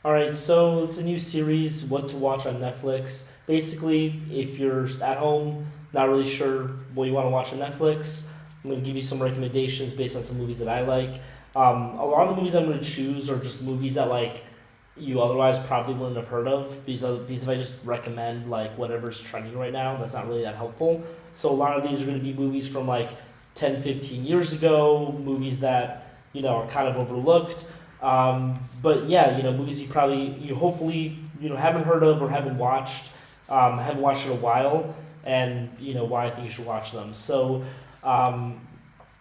All right, so it's a new series, What to Watch on Netflix. Basically, if you're at home, not really sure what you want to watch on Netflix, I'm going to give you some recommendations based on some movies that I like. A lot of the movies I'm going to choose are just movies that like you otherwise probably wouldn't have heard of because if I just recommend like whatever's trending right now, that's not really that helpful. So a lot of these are going to be movies from like 10, 15 years ago, movies that are kind of overlooked. But yeah, movies you hopefully haven't heard of or haven't watched in a while, and why I think you should watch them. So um,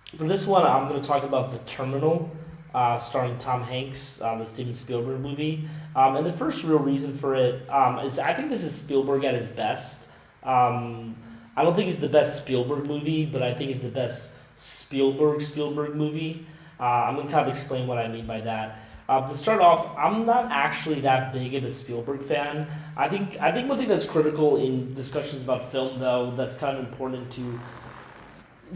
for this one, I'm going to talk about The Terminal, starring Tom Hanks, the Steven Spielberg movie. And the first real reason for it is I think this is Spielberg at his best. I don't think it's the best Spielberg movie, but I think it's the best Spielberg movie. I'm gonna kind of explain what I mean by that. To start off, I'm not actually that big of a Spielberg fan. I think one thing that's critical in discussions about film, though, that's kind of important to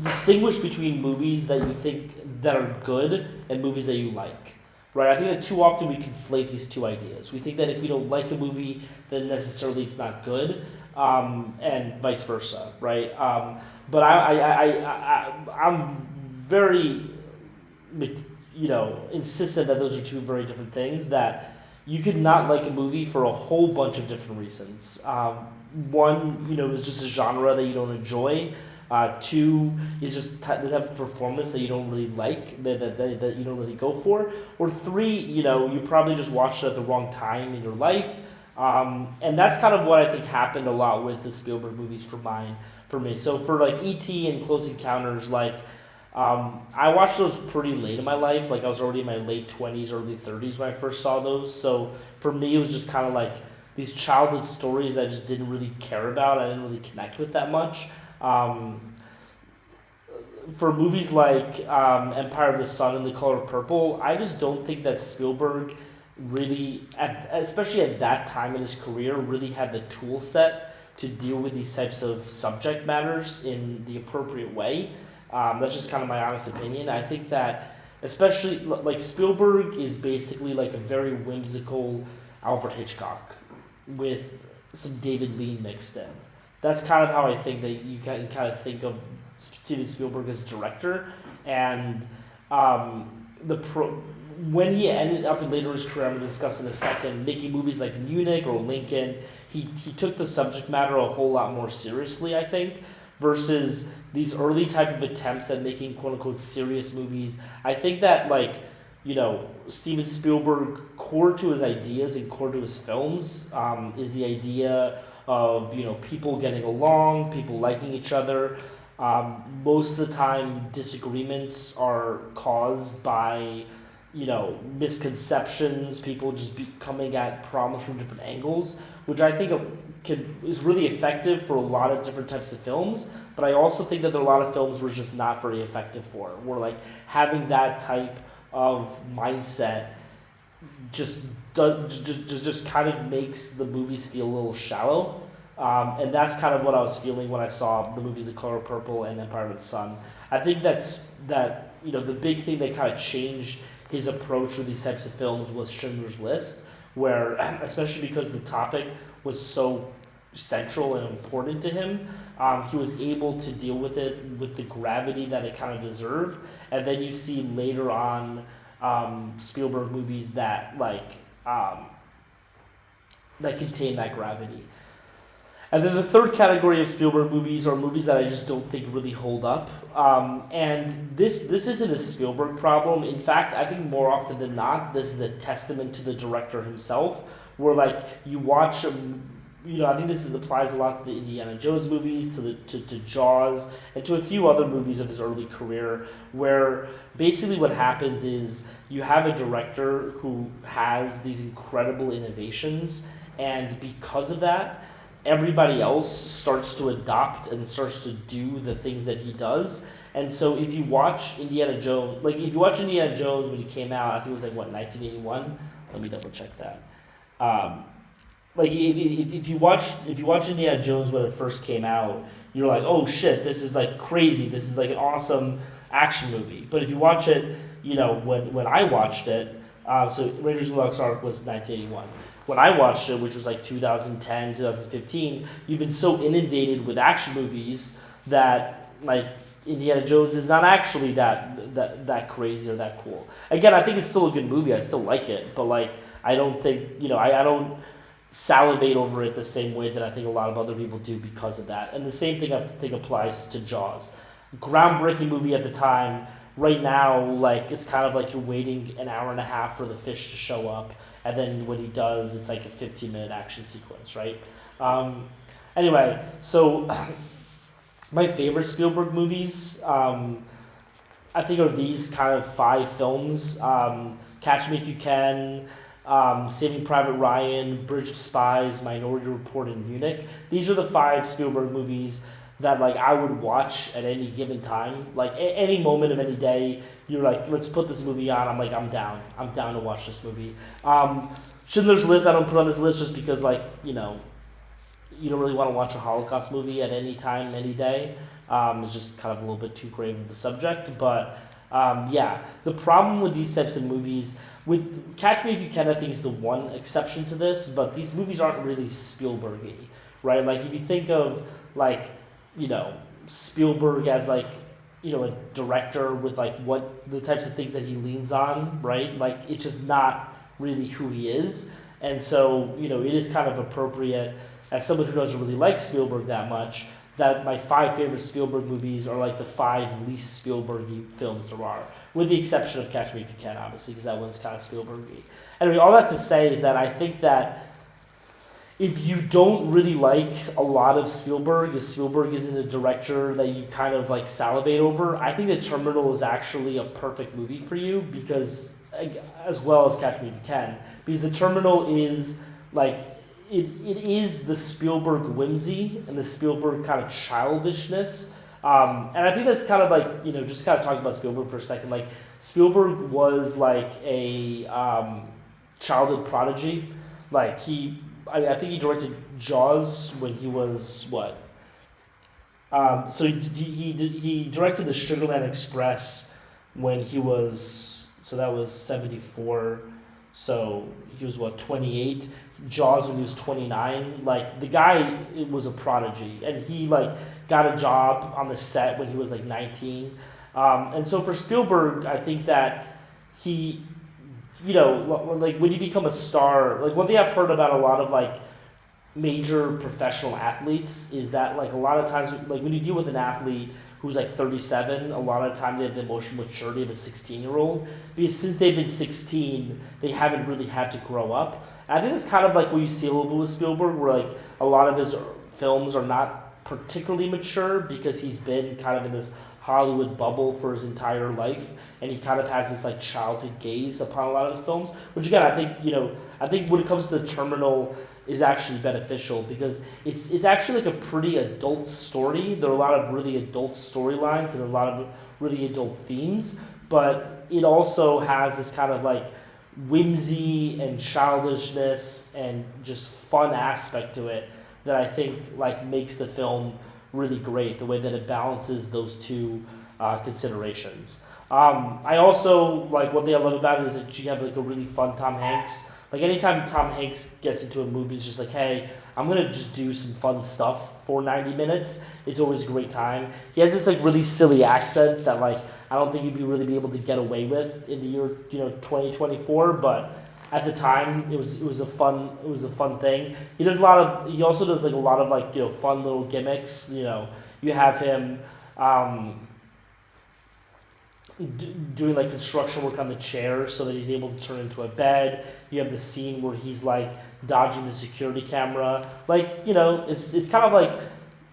distinguish between movies that you think that are good and movies that you like. Right? I think that too often we conflate these two ideas. We think that if we don't like a movie, then necessarily it's not good, and vice versa. Right? But I'm very insistent that those are two very different things. That you could not like a movie for a whole bunch of different reasons. One, is just a genre that you don't enjoy. Two is just the type of performance that you don't really like, that you don't really go for. Or three, you probably just watched it at the wrong time in your life. And that's kind of what I think happened a lot with the Spielberg movies for me. So for like E.T. and Close Encounters, I watched those pretty late in my life. Like I was already in my late 20s, early 30s when I first saw those. So for me, it was just kind of like these childhood stories I just didn't really care about. I didn't really connect with that much. For movies like Empire of the Sun and The Color Purple, I just don't think that Spielberg really, especially at that time in his career, really had the tool set to deal with these types of subject matters in the appropriate way. That's just kind of my honest opinion. I think that, especially like Spielberg is basically like a very whimsical Alfred Hitchcock with some David Lean mixed in. That's kind of how I think that you can kind of think of Steven Spielberg as director, and when he ended up in later his career, I'm going to discuss in a second, making movies like Munich or Lincoln, he took the subject matter a whole lot more seriously, I think, versus these early type of attempts at making quote unquote serious movies. I think that Steven Spielberg, core to his ideas and core to his films, is the idea of people getting along, people liking each other. Most of the time, disagreements are caused by misconceptions, people just coming at problems from different angles, which I think is really effective for a lot of different types of films. But I also think that there are a lot of films we're just not very effective for. Where like having that type of mindset just kind of makes the movies feel a little shallow. And that's kind of what I was feeling when I saw the movies The Color Purple and Empire of the Sun. I think the big thing that kind of changed his approach with these types of films was Schindler's List, where especially because the topic was so central and important to him, he was able to deal with it with the gravity that it kind of deserved. And then you see later on Spielberg movies that that contain that gravity. And then the third category of Spielberg movies are movies that I just don't think really hold up. And this isn't a Spielberg problem. In fact, I think more often than not, this is a testament to the director himself, where you watch I think this applies a lot to the Indiana Jones movies, to Jaws, and to a few other movies of his early career, where basically what happens is you have a director who has these incredible innovations, and because of that, everybody else starts to adopt and starts to do the things that he does. And so if you watch Indiana Jones, when he came out, I think it was 1981? Let me double check that. If you watch Indiana Jones when it first came out, you're like, oh shit, this is crazy. This is an awesome action movie. But if you watch it, when I watched it, So Raiders of the Lost Ark was 1981. When I watched it, which was like 2010, 2015, you've been so inundated with action movies that like Indiana Jones is not actually that crazy or that cool. Again, I think it's still a good movie. I still like it, but like I don't think I don't salivate over it the same way that I think a lot of other people do because of that. And the same thing I think applies to Jaws. Groundbreaking movie at the time. Right now, like it's kind of like you're waiting an hour and a half for the fish to show up, and then when he does, it's like a 15-minute action sequence, right? Anyway, so my favorite Spielberg movies, I think, are these kind of 5 films: Catch Me If You Can, Saving Private Ryan, Bridge of Spies, Minority Report, and Munich. These are the 5 Spielberg movies that like I would watch at any given time. Like any moment of any day, you're like, let's put this movie on. I'm like, I'm down. I'm down to watch this movie. Schindler's List I don't put on this list just because like you don't really want to watch a Holocaust movie at any time, any day. It's just kind of a little bit too grave of a subject. But yeah, the problem with these types of movies, with Catch Me If You Can, I think is the one exception to this. But these movies aren't really Spielberg-y, right? Like if you think of like Spielberg as like a director with like what the types of things that he leans on, right? Like it's just not really who he is, and so it is kind of appropriate as someone who doesn't really like Spielberg that much that my 5 favorite Spielberg movies are like the 5 least Spielberg-y films there are, with the exception of Catch Me If You Can, obviously, because that one's kind of Spielberg-y. Anyway, all that to say is that I think that if you don't really like a lot of Spielberg, if Spielberg isn't a director that you kind of like salivate over, I think The Terminal is actually a perfect movie for you because, as well as Catch Me If You Can, because The Terminal is like, it is the Spielberg whimsy and the Spielberg kind of childishness. And I think that's kind of like, just kind of talking about Spielberg for a second, like Spielberg was like a childhood prodigy. Like I think he directed Jaws when he was what? So he directed the Sugarland Express when he was, so that was 74. So he was what, 28? Jaws when he was 29. Like the guy was a prodigy, and he like got a job on the set when he was like 19. And so for Spielberg, I think that he, like when you become a star, like one thing I've heard about a lot of like major professional athletes is that like a lot of times, like when you deal with an athlete who's like 37, a lot of the time they have the emotional maturity of a 16-year-old, because since they've been 16, they haven't really had to grow up. And I think that's kind of like what you see a little bit with Spielberg, where like a lot of his films are not particularly mature because he's been kind of in this Hollywood bubble for his entire life, and he kind of has this like childhood gaze upon a lot of his films, which again I think when it comes to The Terminal is actually beneficial because it's actually like a pretty adult story. There are a lot of really adult storylines and a lot of really adult themes, but it also has this kind of like whimsy and childishness and just fun aspect to it that I think like makes the film really great, the way that it balances those two considerations. I also, like, one thing I love about it is that you have like a really fun Tom Hanks. Like anytime Tom Hanks gets into a movie, it's just like, hey, I'm gonna just do some fun stuff for 90 minutes. It's always a great time. He has this like really silly accent that like I don't think you'd really be able to get away with in the year 2024, but at the time it was a fun thing. He also does like a lot of like fun little gimmicks. You have him doing like construction work on the chair so that he's able to turn into a bed. You have the scene where he's like dodging the security camera. Like it's kind of like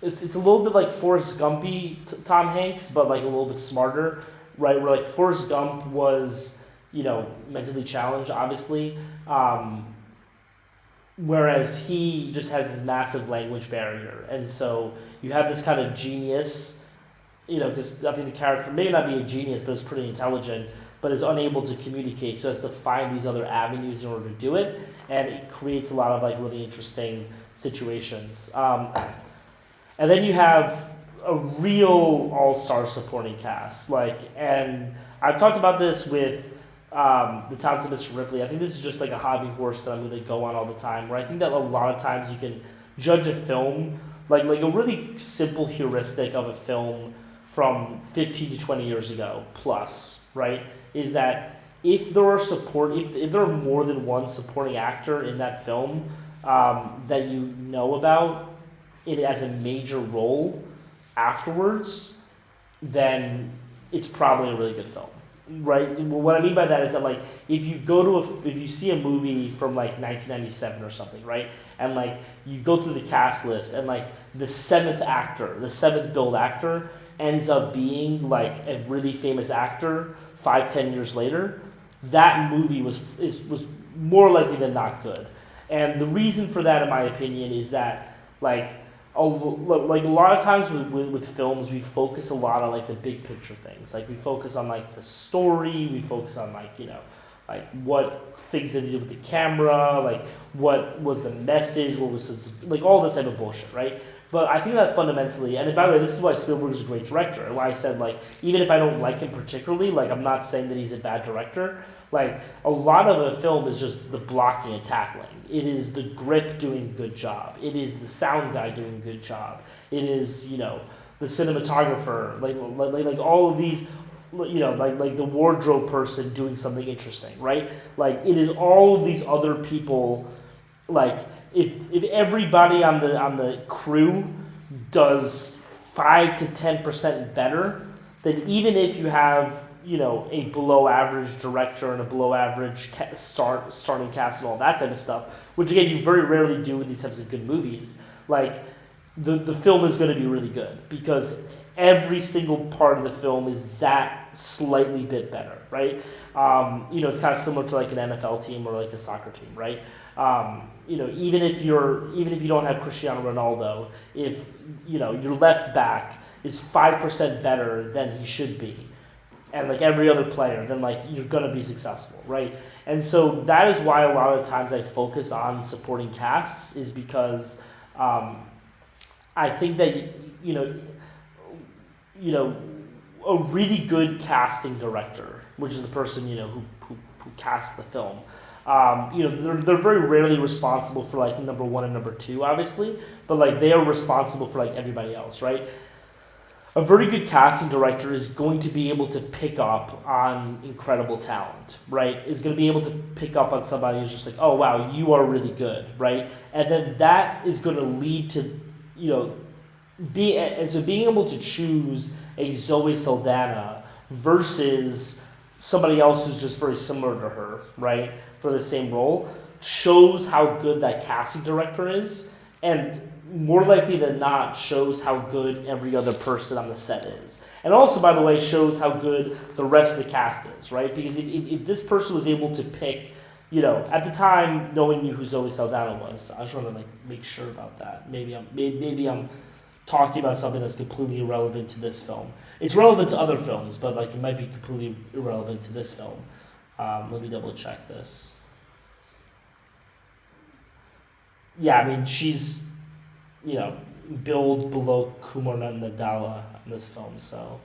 it's a little bit like Forrest Gumpy Tom Hanks, but like a little bit smarter, right? Where like Forrest Gump was mentally challenged, obviously, whereas he just has this massive language barrier, and so you have this kind of genius. Because I think the character may not be a genius, but is pretty intelligent, but is unable to communicate, so has to find these other avenues in order to do it, and it creates a lot of like really interesting situations. And then you have a real all-star supporting cast, and I've talked about this with The Talented Mr. Ripley. I think this is just like a hobby horse that I'm going to go on all the time. Where I think that a lot of times you can judge a film like a really simple heuristic of a film from 15 to 20 years ago plus, right? Is that if there are if there are more than one supporting actor in that film that you know about it as a major role afterwards, then it's probably a really good film, right? What I mean by that is that like if you see a movie from like 1997 or something, right, and like you go through the cast list and like the seventh billed actor ends up being like a really famous actor 5-10 years later, that movie was more likely than not good. And the reason for that, in my opinion, is that like a lot of times with films, we focus a lot on like the big picture things. Like we focus on like the story, we focus on like like what things they did with the camera, like what was the message, what was like all this type of bullshit, right? But I think that fundamentally, and by the way, this is why Spielberg is a great director. And why I said like even if I don't like him particularly, like I'm not saying that he's a bad director. Like a lot of a film is just the blocking and tackling. It is the grip doing a good job. It is the sound guy doing a good job. It is the cinematographer, like all of these, like the wardrobe person doing something interesting, right? Like it is all of these other people. Like if everybody on the crew does 5 to 10% better, then even if you have a below average director and a below average starting cast and all that type of stuff, which again you very rarely do with these types of good movies, like the film is going to be really good because every single part of the film is that slightly bit better, right? It's kind of similar to like an NFL team or like a soccer team, right? Even if you don't have Cristiano Ronaldo, if your left back is 5% better than he should be, and like every other player, then like you're gonna be successful, right? And so that is why a lot of times I focus on supporting casts, is because I think that a really good casting director, which is the person who casts the film. They're very rarely responsible for like number one and number two, obviously, but like they are responsible for like everybody else, right? A very good casting director is going to be able to pick up on incredible talent, right? Is going to be able to pick up on somebody who's just like, oh wow, you are really good, right? And then that is going to lead to, being able to choose a Zoe Saldana versus somebody else who's just very similar to her, right, for the same role, shows how good that casting director is, and more likely than not shows how good every other person on the set is. And also, by the way, shows how good the rest of the cast is, right? Because if this person was able to pick, at the time, knowing who Zoe Saldana was, I just want to like make sure about that. Maybe I'm talking about something that's completely irrelevant to this film. It's relevant to other films, but like it might be completely irrelevant to this film. Let me double check this. Yeah, I mean she's billed below Kumar Nadala in this film, so.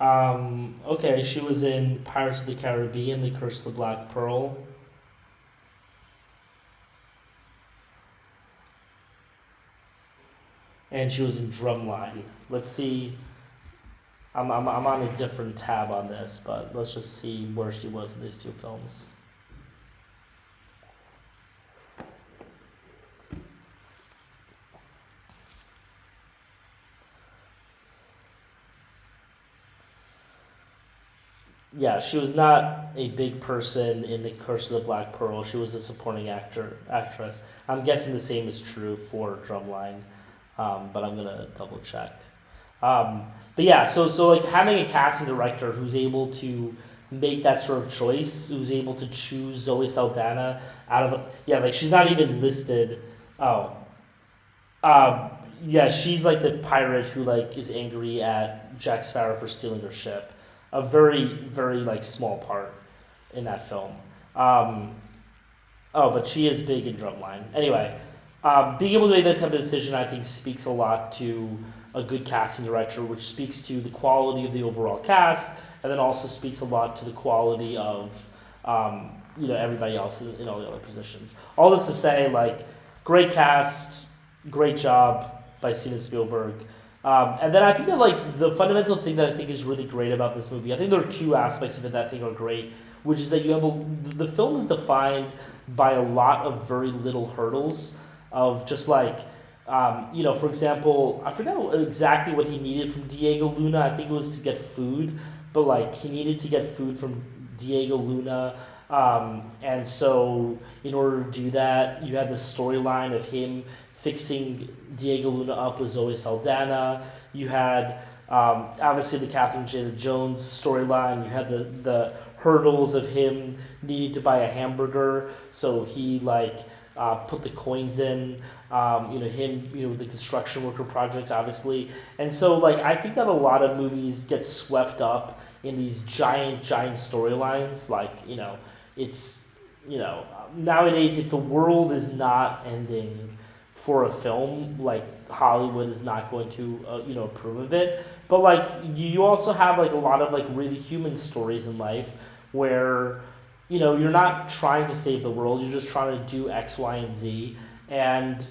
Okay, she was in Pirates of the Caribbean, The Curse of the Black Pearl. And she was in Drumline. Let's see. I'm on a different tab on this, but let's just see where she was in these two films. Yeah, she was not a big person in The Curse of the Black Pearl. She was a supporting actress. I'm guessing the same is true for Drumline, but I'm gonna double check. But yeah, so like having a casting director who's able to make that sort of choice, who's able to choose Zoe Saldana out of like she's not even listed. Yeah, she's like the pirate who like is angry at Jack Sparrow for stealing her ship. A very, very like small part in that film. But she is big in Drumline. Anyway, being able to make that type of decision, I think, speaks a lot to a good casting director, which speaks to the quality of the overall cast and then also speaks a lot to the quality of everybody else in all the other positions. All this to say, like, great cast, great job by Steven Spielberg. And then I think that, like, the fundamental thing that I think is really great about this movie, I think there are two aspects of it that I think are great, which is that the film is defined by a lot of very little hurdles of just like, for example, I forgot exactly what he needed from Diego Luna. I think it was to get food, but like he needed to get food from Diego Luna. And so in order to do that, you had the storyline of him fixing Diego Luna up with Zoe Saldana. You had obviously the Catherine Zeta-Jones storyline. You had the hurdles of him needing to buy a hamburger, so he put the coins in. The construction worker project, obviously, and so like I think that a lot of movies get swept up in these giant storylines. It's nowadays, if the world is not ending for a film, like Hollywood is not going to approve of it. But like you also have like a lot of like really human stories in life where you're not trying to save the world, you're just trying to do X, Y, and Z, and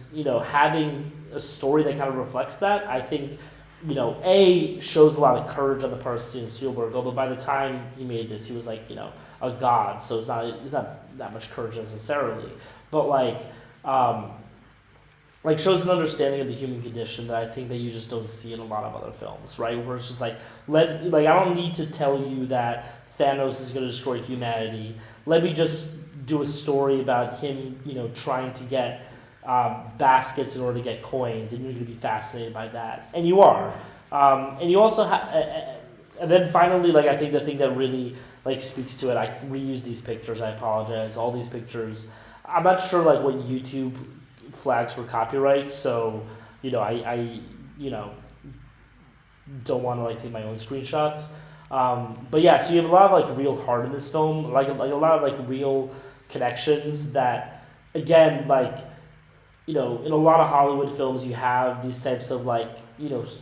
having a story that kind of reflects that, I think shows a lot of courage on the part of Steven Spielberg. Although by the time he made this, he was like a god, so it's not that much courage necessarily, but shows an understanding of the human condition that I think that you just don't see in a lot of other films, right? Where it's just I don't need to tell you that Thanos is going to destroy humanity. Let me just do a story about him, trying to get baskets in order to get coins, and you're going to be fascinated by that, and you are. And you also and then finally, I think the thing that really speaks to it, I reuse these pictures. I apologize. All these pictures, I'm not sure what YouTube flags for copyright, so I don't want to take my own screenshots. But yeah, so you have a lot of real heart in this film, like a lot of real connections that, again, in a lot of Hollywood films you have these types of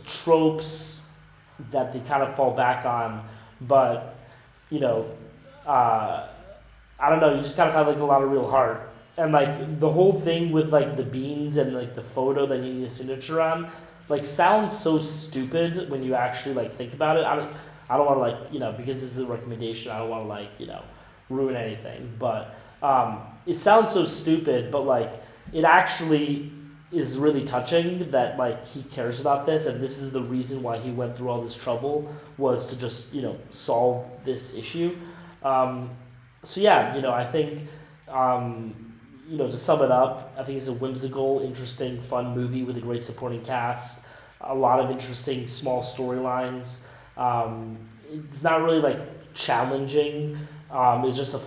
tropes that they kind of fall back on, but I don't know, you just kind of have a lot of real heart. And the whole thing with the beans and the photo that you need a signature on, sounds so stupid when you actually think about it. I don't want to because this is a recommendation, I don't want to ruin anything, but it sounds so stupid, but it actually is really touching that he cares about this, and this is the reason why he went through all this trouble, was to just solve this issue. So yeah, I think to sum it up, I think it's a whimsical, interesting, fun movie with a great supporting cast, a lot of interesting small storylines. It's not really challenging. It's just a